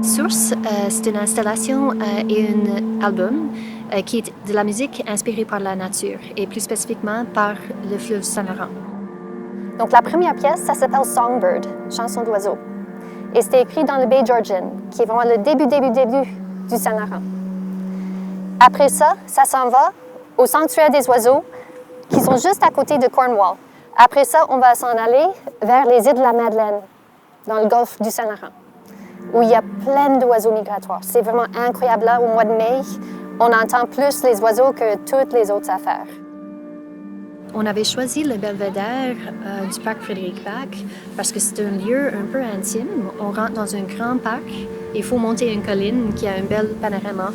Source, c'est une installation et un album qui est de la musique inspirée par la nature et plus spécifiquement par le fleuve Saint-Laurent. Donc la première pièce, ça s'appelle Songbird, chanson d'oiseau. Et c'était écrit dans le Bay Georgian, qui est vraiment le début du Saint-Laurent. Après ça, ça s'en va au sanctuaire des oiseaux, qui sont juste à côté de Cornwall. Après ça, on va s'en aller vers les îles de la Madeleine, dans le golfe du Saint-Laurent, où il y a plein d'oiseaux migratoires. C'est vraiment incroyable. Là, au mois de mai, on entend plus les oiseaux que toutes les autres affaires. On avait choisi le belvédère du parc Frédéric-Bach parce que c'est un lieu un peu intime. On rentre dans un grand parc. Il faut monter une colline qui a un bel panorama.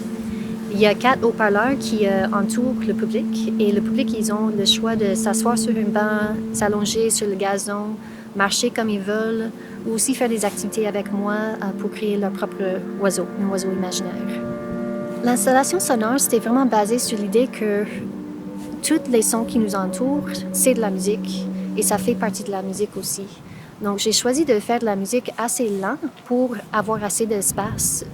Il y a 4 haut-parleurs qui entourent le public et le public, ils ont le choix de s'asseoir sur un banc, s'allonger sur le gazon, marcher comme ils veulent ou aussi faire des activités avec moi pour créer leur propre oiseau, un oiseau imaginaire. L'installation sonore, c'était vraiment basé sur l'idée que tous les sons qui nous entourent, c'est de la musique et ça fait partie de la musique aussi. Donc, j'ai choisi de faire de la musique assez lent pour avoir assez d'espace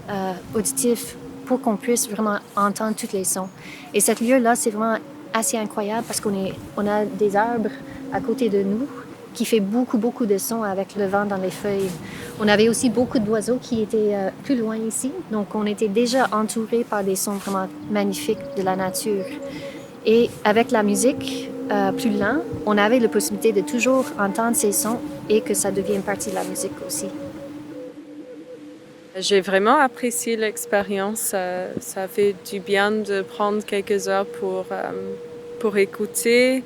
auditif pour qu'on puisse vraiment entendre tous les sons. Et cet lieu-là, c'est vraiment assez incroyable parce qu'on a des arbres à côté de nous qui fait beaucoup de sons avec le vent dans les feuilles. On avait aussi beaucoup d'oiseaux qui étaient plus loin ici, donc on était déjà entouré par des sons vraiment magnifiques de la nature. Et avec la musique plus lente, on avait la possibilité de toujours entendre ces sons et que ça devienne partie de la musique aussi. J'ai vraiment apprécié l'expérience. Ça fait du bien de prendre quelques heures pour écouter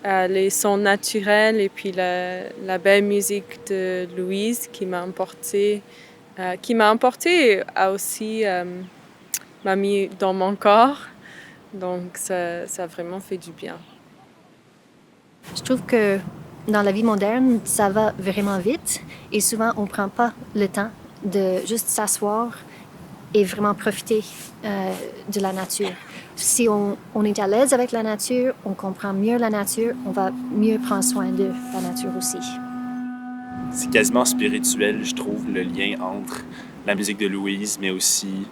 les sons naturels et puis la belle musique de Louise qui m'a emporté aussi m'a mis dans mon corps. Donc ça a vraiment fait du bien. Je trouve que dans la vie moderne, ça va vraiment vite et souvent on ne prend pas le temps de juste s'asseoir et vraiment profiter de la nature. Si on est à l'aise avec la nature, on comprend mieux la nature, on va mieux prendre soin de la nature aussi. C'est quasiment spirituel, je trouve, le lien entre la musique de Louise, mais aussi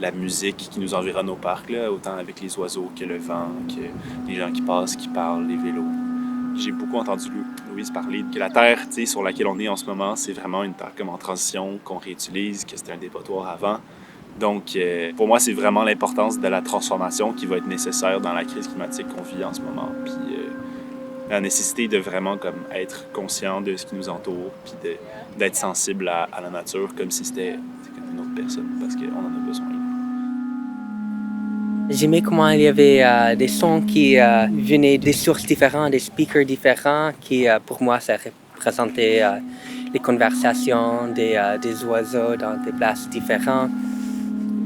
la musique qui nous environne au parc, là, autant avec les oiseaux que le vent, que les gens qui passent, qui parlent, les vélos. J'ai beaucoup entendu Louise parler que la terre sur laquelle on est en ce moment, c'est vraiment une terre comme en transition, qu'on réutilise, que c'était un dépotoir avant. Donc, pour moi, c'est vraiment l'importance de la transformation qui va être nécessaire dans la crise climatique qu'on vit en ce moment. Puis la nécessité de vraiment comme être conscient de ce qui nous entoure, puis d'être sensible à la nature comme si c'était comme une autre personne, parce qu'on en a besoin. J'aimais comment il y avait des sons qui venaient des sources différentes, des speakers différents, qui pour moi ça représentait les conversations des oiseaux dans des places différentes.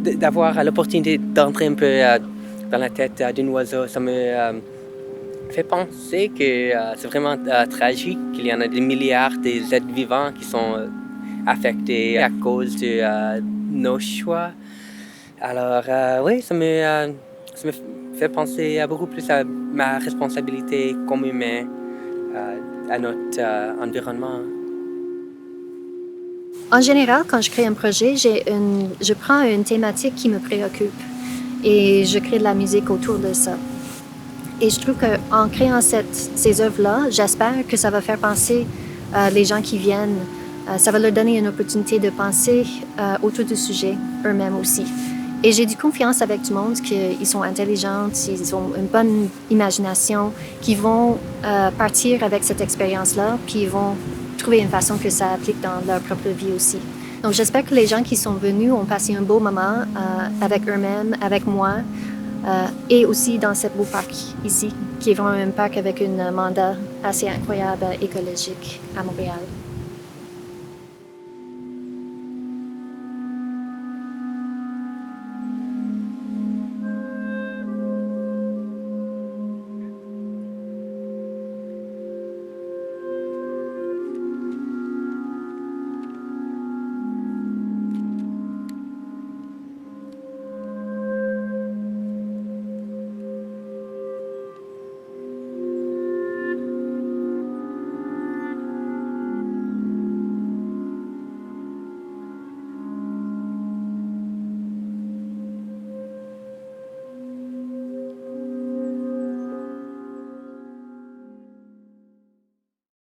D'avoir l'opportunité d'entrer un peu dans la tête d'un oiseau, ça me fait penser que c'est vraiment tragique qu'il y en a des milliards d'êtres vivants qui sont affectés à cause de nos choix. Alors oui, ça me fait penser beaucoup plus à ma responsabilité comme humain à notre environnement. En général, quand je crée un projet, je prends une thématique qui me préoccupe et je crée de la musique autour de ça. Et je trouve qu'en créant ces œuvres-là, j'espère que ça va faire penser les gens qui viennent. Ça va leur donner une opportunité de penser autour du sujet eux-mêmes aussi. Et j'ai du confiance avec du monde qu'ils sont intelligents, ils ont une bonne imagination, qui vont partir avec cette expérience-là, puis ils vont trouver une façon que ça applique dans leur propre vie aussi. Donc j'espère que les gens qui sont venus ont passé un beau moment avec eux-mêmes, avec moi, et aussi dans ce beau parc ici, qui est vraiment un parc avec un mandat assez incroyable écologique à Montréal.